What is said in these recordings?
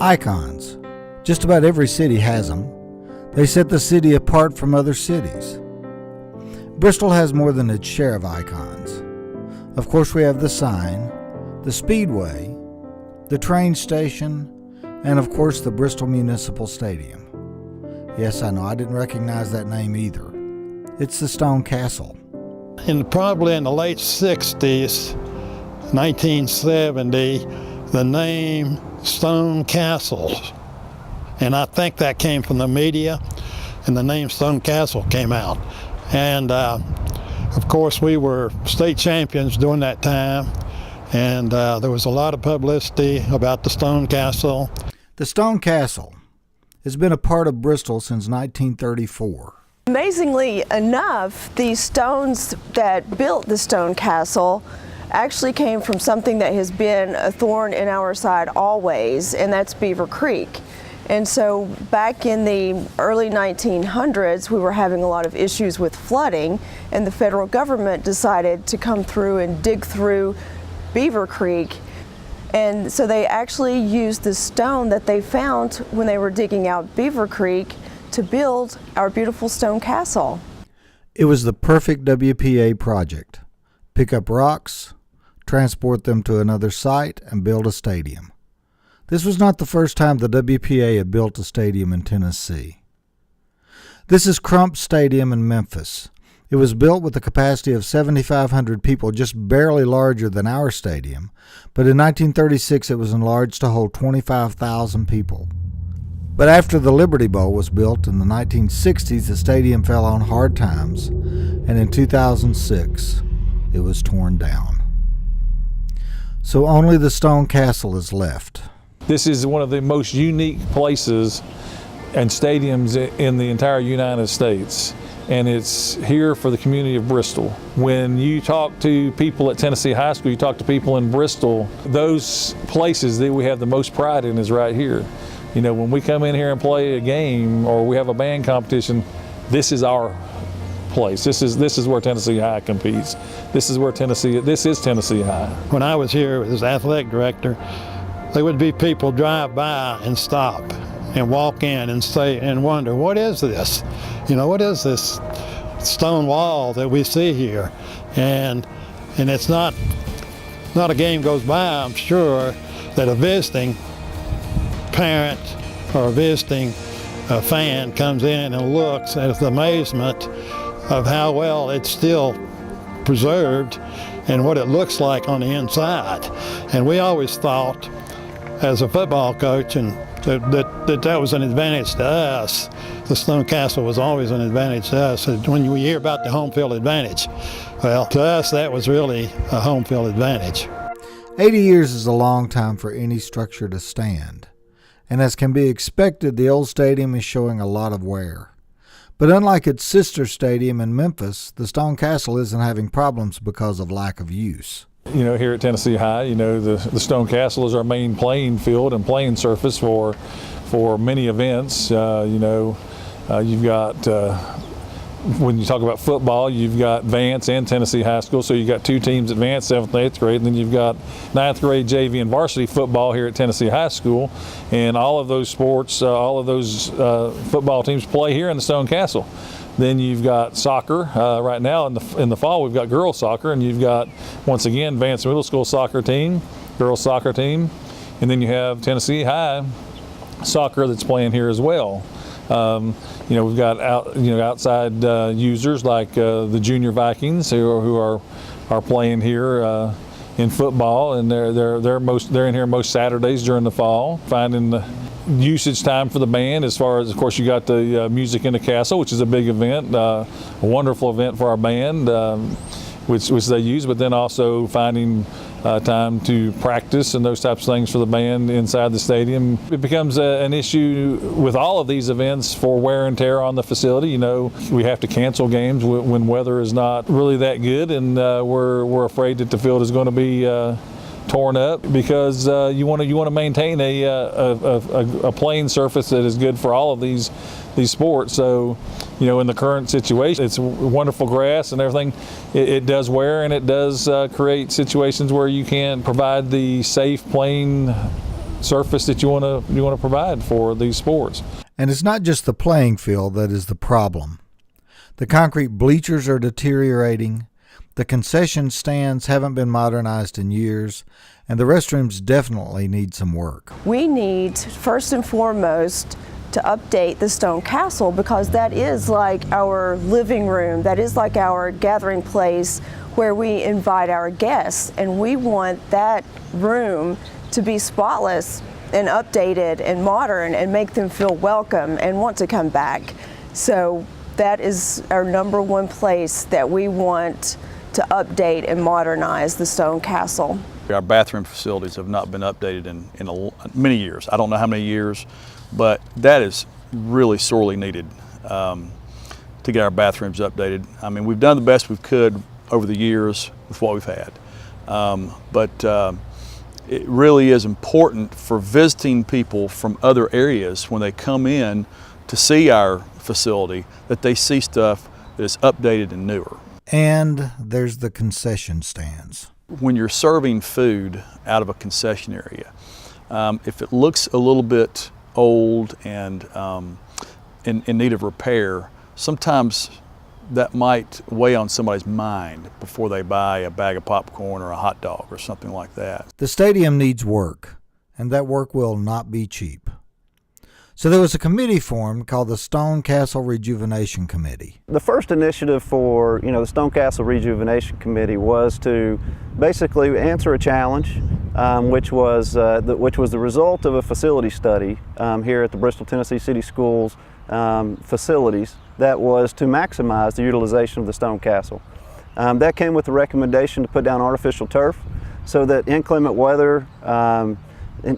Icons. Just about every city has them. They set the city apart from other cities. Bristol has more than its share of icons. Of course, we have the sign, the Speedway, the train station, and of course the Bristol Municipal Stadium. Yes, I know, I didn't recognize that name either. It's the Stone Castle. Probably in the late 60s, 1970, the name Stone Castle. And I think that came from the media, and the name Stone Castle came out. And of course, we were state champions during that time, and there was a lot of publicity about the Stone Castle. The Stone Castle has been a part of Bristol since 1934. Amazingly enough, the stones that built the Stone Castle actually came from something that has been a thorn in our side always, and that's Beaver Creek. And so back in the early 1900s, we were having a lot of issues with flooding, and the federal government decided to come through and dig through Beaver Creek. And so they actually used the stone that they found when they were digging out Beaver Creek to build our beautiful Stone Castle. It was the perfect WPA project. Pick up rocks, transport them to another site, and build a stadium. This was not the first time the WPA had built a stadium in Tennessee. This is Crump Stadium in Memphis. It was built with a capacity of 7,500 people, just barely larger than our stadium, but in 1936 it was enlarged to hold 25,000 people. But after the Liberty Bowl was built in the 1960s, the stadium fell on hard times, and in 2006 it was torn down. So only the Stone Castle is left. This is one of the most unique places and stadiums in the entire United States, and it's here for the community of Bristol. When you talk to people at Tennessee High School, you talk to people in Bristol, those places that we have the most pride in is right here. You know, when we come in here and play a game or we have a band competition, this is our place. This is where Tennessee High competes. This is Tennessee High. When I was here as athletic director, there would be people drive by and stop and walk in and say and wonder, what is this? You know, what is this stone wall that we see here? And it's not a game goes by, I'm sure, that a visiting parent or a visiting fan comes in and looks at the amazement of how well it's still preserved and what it looks like on the inside. And we always thought, as a football coach, and that was an advantage to us. The Stone Castle was always an advantage to us. When you hear about the home field advantage, well, to us that was really a home field advantage. 80 years is a long time for any structure to stand, and as can be expected, the old stadium is showing a lot of wear. But unlike its sister stadium in Memphis, the Stone Castle isn't having problems because of lack of use. You know, here at Tennessee High, you know, the Stone Castle is our main playing field and playing surface for many events. You've got, when you talk about football, you've got Vance and Tennessee High School, so you've got two teams at Vance, 7th and 8th grade, and then you've got 9th grade JV and varsity football here at Tennessee High School, and all of those sports, all of those football teams play here in the Stone Castle. Then you've got soccer. Right now in the fall, we've got girls soccer, and you've got, once again, Vance Middle School soccer team, girls soccer team, and then you have Tennessee High soccer that's playing here as well. We've got outside users like the Junior Vikings who are playing here in football, and they're in here most Saturdays during the fall, finding the usage time for the band. As far as, of course, you got the Music in the Castle, which is a big event, a wonderful event for our band, which they use, but then also finding time to practice and those types of things for the band inside the stadium. It becomes an issue with all of these events for wear and tear on the facility. You know, we have to cancel games when weather is not really that good, and we're afraid that the field is going to be torn up because you want to maintain a playing surface that is good for all of these sports. So, you know, in the current situation, it's wonderful grass and everything. It does wear, and it does create situations where you can't provide the safe playing surface that you want to provide for these sports. And it's not just the playing field that is the problem. The concrete bleachers are deteriorating, the concession stands haven't been modernized in years, and the restrooms definitely need some work. We need, first and foremost, to update the Stone Castle, because that is like our living room, that is like our gathering place where we invite our guests, and we want that room to be spotless and updated and modern and make them feel welcome and want to come back. So that is our number one place that we want to update and modernize the Stone Castle. Our bathroom facilities have not been updated in many years. I don't know how many years, but that is really sorely needed to get our bathrooms updated. I mean, we've done the best we could over the years with what we've had, but it really is important for visiting people from other areas when they come in to see our facility that they see stuff that is updated and newer. And there's the concession stands. When you're serving food out of a concession area, if it looks a little bit old and in need of repair, sometimes that might weigh on somebody's mind before they buy a bag of popcorn or a hot dog or something like that. The stadium needs work, and that work will not be cheap. So there was a committee formed called the Stone Castle Rejuvenation Committee. The first initiative for the Stone Castle Rejuvenation Committee was to basically answer a challenge, which was the result of a facility study here at the Bristol, Tennessee City Schools facilities that was to maximize the utilization of the Stone Castle. That came with the recommendation to put down artificial turf so that inclement weather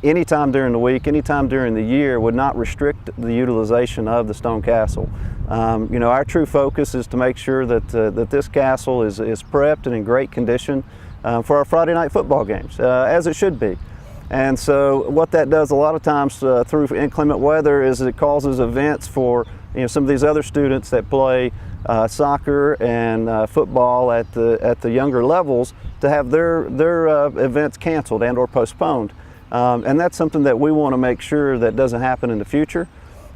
any time during the week, any time during the year would not restrict the utilization of the Stone Castle. Our true focus is to make sure that this castle is prepped and in great condition for our Friday night football games, as it should be. And so what that does a lot of times through inclement weather is it causes events for some of these other students that play soccer and football at the younger levels to have their events canceled and or postponed. And that's something that we want to make sure that doesn't happen in the future.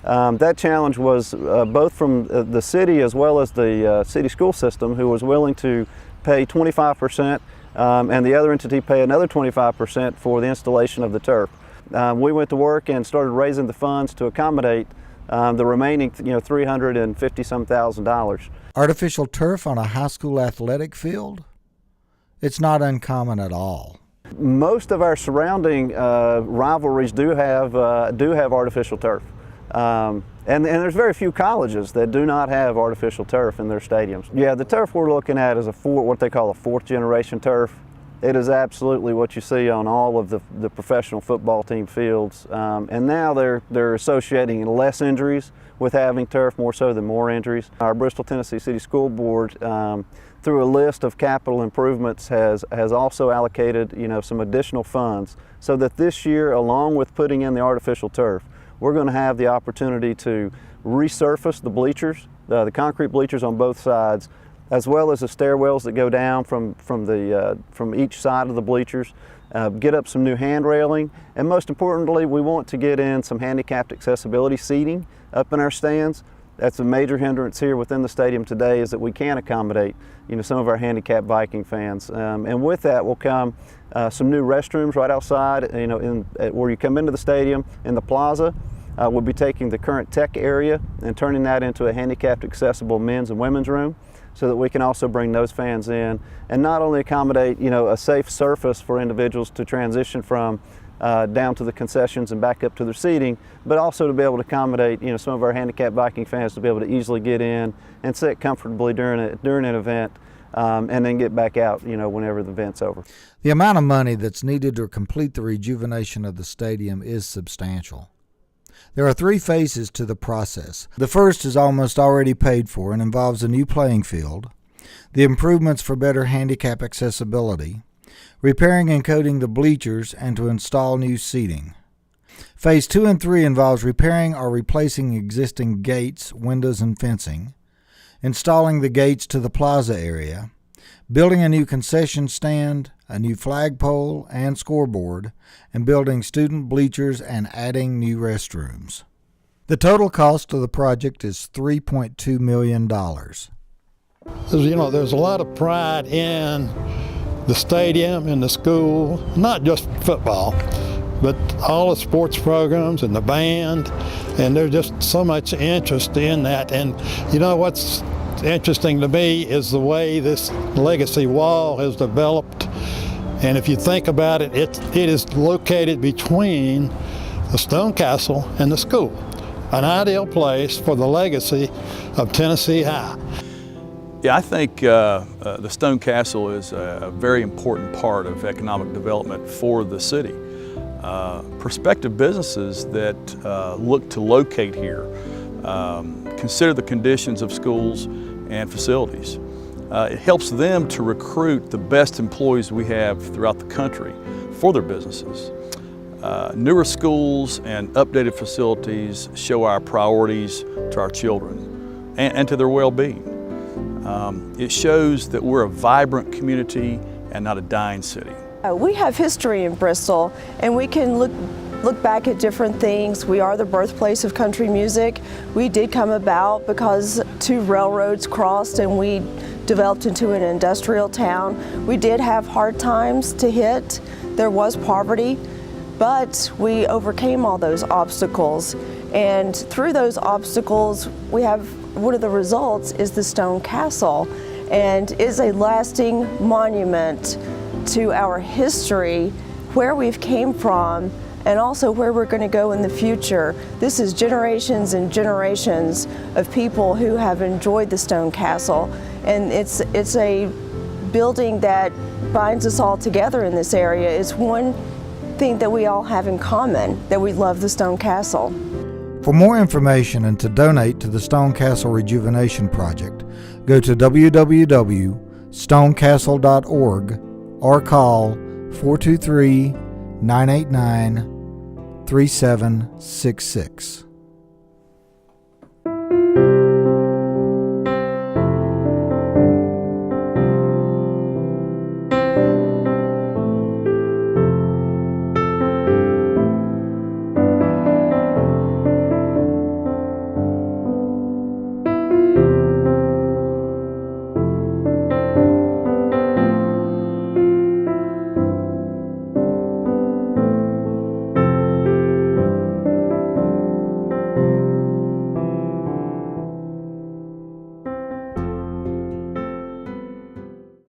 That challenge was both from the city as well as the city school system, who was willing to pay 25% and the other entity pay another 25% for the installation of the turf. We went to work and started raising the funds to accommodate the remaining $350-some thousand. Artificial turf on a high school athletic field? It's not uncommon at all. Most of our surrounding rivalries do have artificial turf, and there's very few colleges that do not have artificial turf in their stadiums. Yeah, the turf we're looking at is what they call a fourth generation turf. It is absolutely what you see on all of the professional football team fields, and now they're associating less injuries with having turf more so than more injuries. Our Bristol, Tennessee City School Board, through a list of capital improvements, has also allocated some additional funds so that this year, along with putting in the artificial turf, we're going to have the opportunity to resurface the bleachers, the concrete bleachers on both sides, as well as the stairwells that go down from each side of the bleachers, get up some new hand railing, and most importantly, we want to get in some handicapped accessibility seating up in our stands. That's a major hindrance here within the stadium today, is that we can't accommodate some of our handicapped Viking fans. And with that will come some new restrooms right outside, where you come into the stadium in the plaza. We'll be taking the current tech area and turning that into a handicapped accessible men's and women's room, so that we can also bring those fans in and not only accommodate a safe surface for individuals to transition from down to the concessions and back up to their seating, but also to be able to accommodate some of our handicapped Viking fans to be able to easily get in and sit comfortably during an event, and then get back out whenever the event's over. The amount of money that's needed to complete the rejuvenation of the stadium is substantial. There are 3 phases to the process. The first is almost already paid for and involves a new playing field, the improvements for better handicap accessibility, repairing and coating the bleachers, and to install new seating. Phase 2 and 3 involves repairing or replacing existing gates, windows, and fencing, installing the gates to the plaza area, building a new concession stand, a new flagpole and scoreboard, and building student bleachers and adding new restrooms. The total cost of the project is $3.2 million. There's a lot of pride in the stadium and the school, not just football, but all the sports programs and the band, and there's just so much interest in that. And what's interesting to me is the way this legacy wall has developed. And if you think about it, it is located between the Stone Castle and the school, an ideal place for the legacy of Tennessee High. Yeah, I think the Stone Castle is a very important part of economic development for the city. Prospective businesses that look to locate here consider the conditions of schools and facilities. It helps them to recruit the best employees we have throughout the country for their businesses. Newer schools and updated facilities show our priorities to our children and to their well-being. It shows that we're a vibrant community and not a dying city. We have history in Bristol, and we can look back at different things. We are the birthplace of country music. We did come about because two railroads crossed and we developed into an industrial town. We did have hard times to hit. There was poverty, but we overcame all those obstacles. And through those obstacles, we have one of the results is the Stone Castle, and is a lasting monument to our history, where we've came from, and also where we're going to go in the future. This is generations and generations of people who have enjoyed the Stone Castle, and it's a building that binds us all together in this area. It's one thing that we all have in common, that we love the Stone Castle. For more information and to donate to the Stone Castle Rejuvenation Project, go to www.stonecastle.org or call 423-989-3766.